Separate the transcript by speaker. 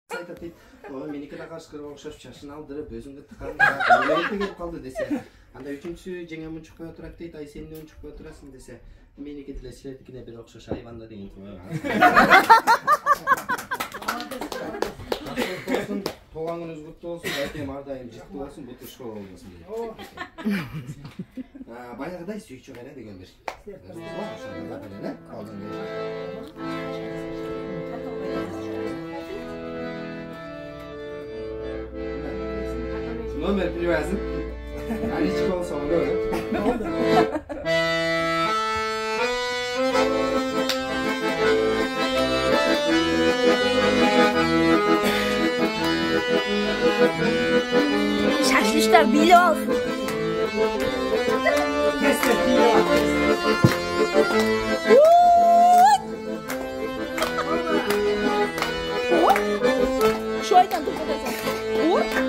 Speaker 1: Айтады дейді, менікі де қасқырға ұқсап шашын алдырып, өзіңді тыққан өлейті келіп қалды десе. Анда үшіншісі жеңемін шықпай отырады дейді, ай сен не шықпай отырасың десе. Менікі тілі сілердікіне бір ұқсаш айванда деген тұмай. Туған күніңіз құтты болсын, әйтем ардайым жітті болсын, бұты шоу болсын дейді. Баяғыдай сүйікші қайра деген бір. Номер привязан. Аличка болса оны өліп.
Speaker 2: Şaşmışlar bile olsun. Şu aydan tut.